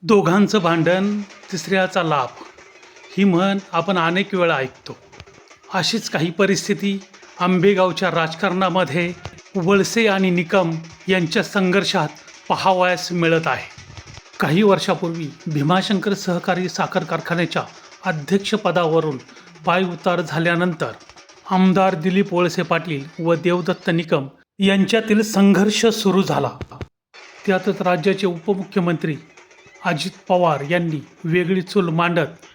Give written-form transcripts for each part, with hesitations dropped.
दोघांचं भांडण तिसऱ्याचा लाभ ही म्हण आपण अनेक वेळा ऐकतो. अशीच काही परिस्थिती आंबेगावच्या राजकारणामध्ये वळसे आणि निकम यांच्या संघर्षात पाहावयास मिळत आहे. काही वर्षापूर्वी भीमाशंकर सहकारी साखर कारखान्याच्या अध्यक्षपदावरून पायउतार झाल्यानंतर आमदार दिलीप वळसे पाटील व देवदत्त निकम यांच्यातील संघर्ष सुरू झाला. त्यातच राज्याचे उपमुख्यमंत्री अजित पवार यांनी वेगळी चूल मांडत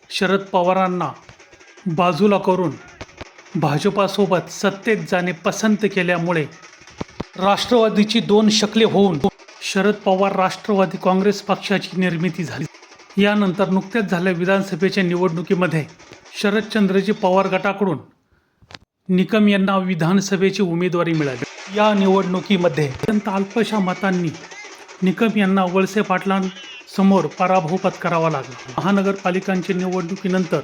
शरद पवारांना बाजूला करून भाजपासोबत सत्तेत जाणे पसंत केल्यामुळे राष्ट्रवादीची दोन शकले होऊन शरद पवार राष्ट्रवादी काँग्रेस पक्षाची निर्मिती झाली. यानंतर नुकत्याच झालेल्या विधानसभेच्या निवडणुकीमध्ये शरदचंद्रजी पवार गटाकडून निकम यांना विधानसभेची उमेदवारी मिळाली. या निवडणुकीमध्ये अत्यंत अल्पशा मतांनी निकम यांना वळसे पाटलांसमोर पराभव पत्करावा लागला. महानगरपालिकांच्या निवडणुकीनंतर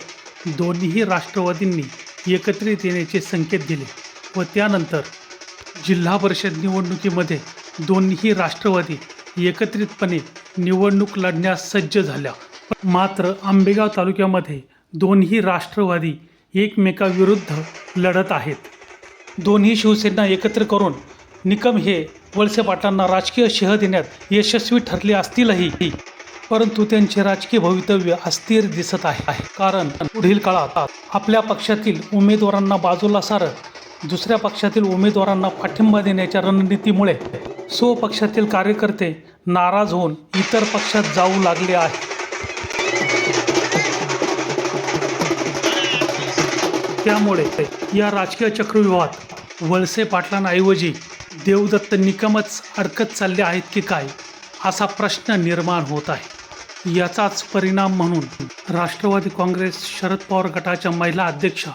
दोन्ही राष्ट्रवादींनी एकत्रित येण्याचे संकेत दिले व त्यानंतर जिल्हा परिषद निवडणुकीमध्ये दोन्ही राष्ट्रवादी एकत्रितपणे निवडणूक लढण्यास सज्ज झाल्या. मात्र आंबेगाव तालुक्यामध्ये दोन्ही राष्ट्रवादी एकमेकाविरुद्ध लढत आहेत. दोन्ही शिवसेना एकत्र करून निकम हे वळसे पाटलांना राजकीय शह देण्यात यशस्वी ठरले असतीलही, परंतु त्यांचे राजकीय भवितव्य अस्थिर दिसत आहे. कारण पुढील काळात आपल्या पक्षातील उमेदवारांना बाजूला सारत दुसऱ्या पक्षातील उमेदवारांना पाठिंबा देण्याच्या रणनीतीमुळे स्वपक्षातील कार्यकर्ते नाराज होऊन इतर पक्षात जाऊ लागले आहेत. त्यामुळे या राजकीय चक्रव्यूहात वळसे पाटलांऐवजी देवदत्त निकमच अडकत चालले आहेत की काय, असा प्रश्न निर्माण होत आहे. याचाच परिणाम म्हणून राष्ट्रवादी काँग्रेस शरद पवार गटाच्या महिला अध्यक्षा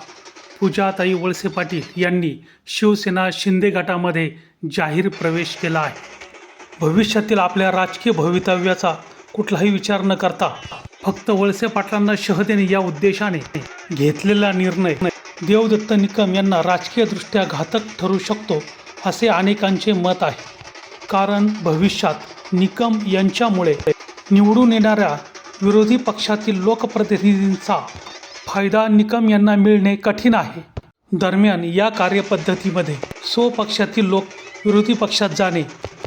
पूजाताई वळसे पाटील यांनी शिवसेना शिंदे गटामध्ये जाहीर प्रवेश केला आहे. भविष्यातील आपल्या राजकीय भवितव्याचा कुठलाही विचार न करता फक्त वळसे पाटलांना शह देणे या उद्देशाने घेतलेला निर्णय देवदत्त निकम यांना राजकीयदृष्ट्या घातक ठरू शकतो असे अनेकांचे मत आहे. कारण भविष्यात निकम यांच्यामुळे निवडून येणाऱ्या विरोधी पक्षातील लोकप्रतिनिधींचा फायदा निकम यांना मिळणे कठीण आहे. दरम्यान या कार्यपद्धतीमध्ये स्वपक्षातील लोक विरोधी पक्षात जाणे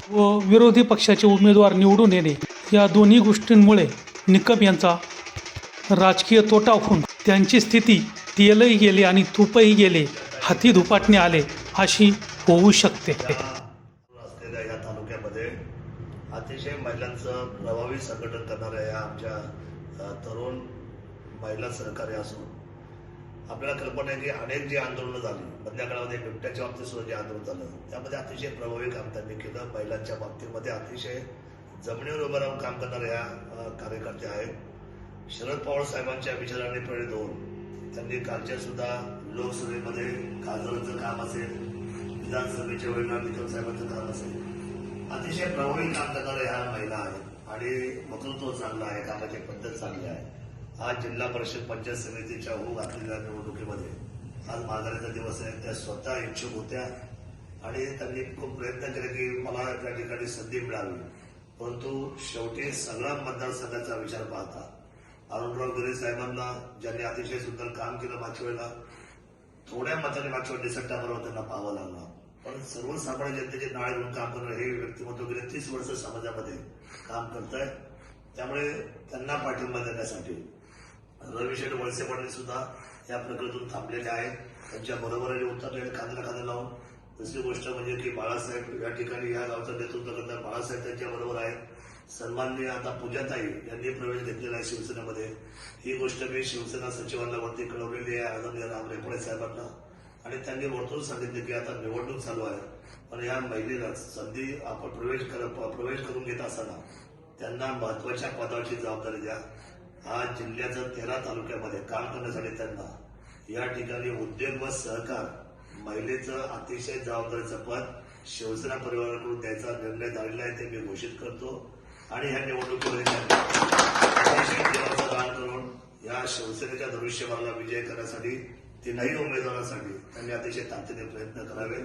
व विरोधी पक्षाचे उमेदवार निवडून येणे या दोन्ही गोष्टींमुळे निकम यांचा राजकीय तोटा होऊन त्यांची स्थिती तेलही गेले आणि तूपही गेले, हाती धुपाटणे आले अशी होऊ शकते. असलेल्या या तालुक्यामध्ये अतिशय महिलांचं प्रभावी संघटन करणाऱ्या या आमच्या तरुण महिला सहकारी असून आपल्याला कल्पना आहे की अनेक जी आंदोलनं झाली, मधल्या काळामध्ये बिबट्याच्या बाबतीत सुद्धा जे आंदोलन झालं त्यामध्ये अतिशय प्रभावी काम त्यांनी केलं. महिलांच्या बाबतीमध्ये अतिशय जमिनीवर उभं राहून काम करणाऱ्या या कार्यकर्त्या आहेत. शरद पवार साहेबांच्या विचाराने प्रेरित होऊन त्यांनी कालच्या सुद्धा लोकसभेमध्ये खासदारांचं काम असेल, विधानसभेच्या वेळेला निकम साहेबांचं काम असेल, अतिशय प्रभावी काम करणाऱ्या ह्या महिला आहेत आणि वक्तृत्व चांगलं आहे, कामाची पद्धत चांगली आहे. आज जिल्हा परिषद पंचायत समितीच्या होऊ घातलेल्या निवडणुकीमध्ये आज माघारीचा दिवस आहे. त्या स्वतः इच्छुक होत्या आणि त्यांनी खूप प्रयत्न केले की मला त्या ठिकाणी संधी मिळावी, परंतु शेवटी सगळा मतदारसंघाचा विचार पाहता अरुणराव गिरे साहेबांना ज्यांनी अतिशय सुंदर काम केलं मागच्या वेळेला, थोड्या मताने मागच्या वेळेला डिसेंबरवर त्यांना पाहावं लागला. पण सर्वसामान्य जनतेचे नाळे म्हणून काम करणारे हे व्यक्तिमत्व गेले 30 वर्ष समाजामध्ये काम करत आहे. त्यामुळे त्यांना पाठिंबा देण्यासाठी रविशेठ वळसे पाटील सुद्धा या प्रक्रियेतून थांबलेले आहेत. त्यांच्या बरोबरीने उतरलेले खांद्याला खांदा लावून. दुसरी गोष्ट म्हणजे की बाळासाहेब या ठिकाणी या गावचं नेतृत्व करतात, बाळासाहेब त्यांच्या बरोबर आहेत. सन्माननीय आता पूजाताई यांनी प्रवेश घेतलेला आहे शिवसेनेमध्ये. ही गोष्ट मी शिवसेना सचिवांना वरती कळवलेली आहे आदरणीय राम रेपळे साहेबांना, आणि त्यांनी वरतून सांगितले की आता निवडणूक चालू आहे पण या महिलेला संधी आपण प्रवेश करून घेत असताना त्यांना महत्वाच्या पदाची जबाबदारी द्या. आज जिल्ह्याच्या 13 तालुक्यामध्ये काम करण्यासाठी त्यांना या ठिकाणी उद्योग व सहकार महिलेचं अतिशय जबाबदारीचं पद शिवसेना परिवाराकडून द्यायचा निर्णय झालेला आहे, ते मी घोषित करतो. आणि ह्या निवडणुकीमध्ये अतिशय देवाचं दान करून या शिवसेनेच्या धनुष्यबाणाला विजय करण्यासाठी 3ही उमेदवारांसाठी त्यांनी अतिशय ताकदीने प्रयत्न करावे.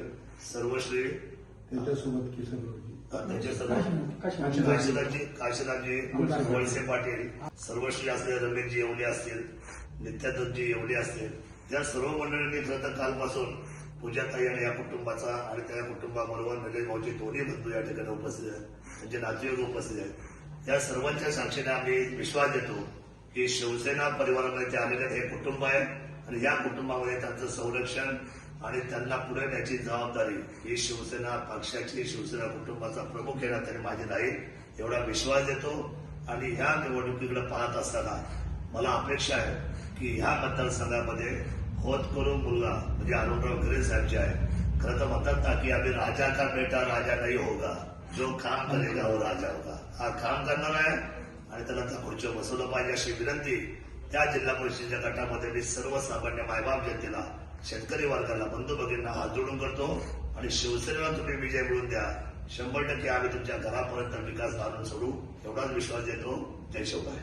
सर्वश्री त्यांच्यासोबत किसन त्यांचे सर्व काशीनाथजी वळसे पाटील, सर्वश्री असलेले रमेशजी येवले असतील, नित्यानंदजी येवले असतील, या सर्व मंडळींनी खरं तर कालपासून पूजाताई आणि या कुटुंबाचा आणि त्या कुटुंबाबरोबर नरेश भाऊचे दोन्ही बंधू या ठिकाणी उपस्थित आहेत, त्यांचे नातेवाईक उपस्थित आहेत. या सर्वांच्या साक्षीने आम्ही विश्वास देतो की शिवसेना परिवारामध्ये ते आलेले हे कुटुंब आहे आणि या कुटुंबामध्ये त्यांचं संरक्षण आणि त्यांना पुढे न्यायची जबाबदारी ही शिवसेना पक्षाची, शिवसेना कुटुंबाचा प्रमुख या नात्याने माझी राहील एवढा विश्वास देतो. आणि ह्या निवडणुकीकडे पाहत असताना मला अपेक्षा आहे की ह्या मतदारसंघामध्ये होतकरू मुलगा म्हणजे अरुणराव खरे साहेब जे आहे, खरं तर म्हणतात ना की अभी राजा का बेटा राजा नहीं होगा, जो काम करेगा वो राजा होगा. हा काम करणार आहे आणि त्याला त्या खुर्चीवर बसवलं पाहिजे अशी विनंती त्या जिल्हा परिषदेच्या गटामध्ये मी सर्वसामान्य मायबाप जनतेला, शेतकरी वर्गाला, बंधू भगिनींना हात जोडून करतो. आणि शिवसेनेला तुम्ही विजय मिळवून द्या, 100% आम्ही तुमच्या घरापर्यंत विकास आणून सोडू एवढाच विश्वास देतो. जय शिवराय.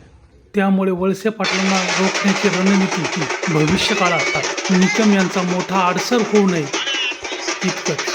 त्यामुळे वळसे पाटलांना रोखण्याची रणनीती ही भविष्य काळात निकम यांचा मोठा आडसर होऊ नये इतकंच.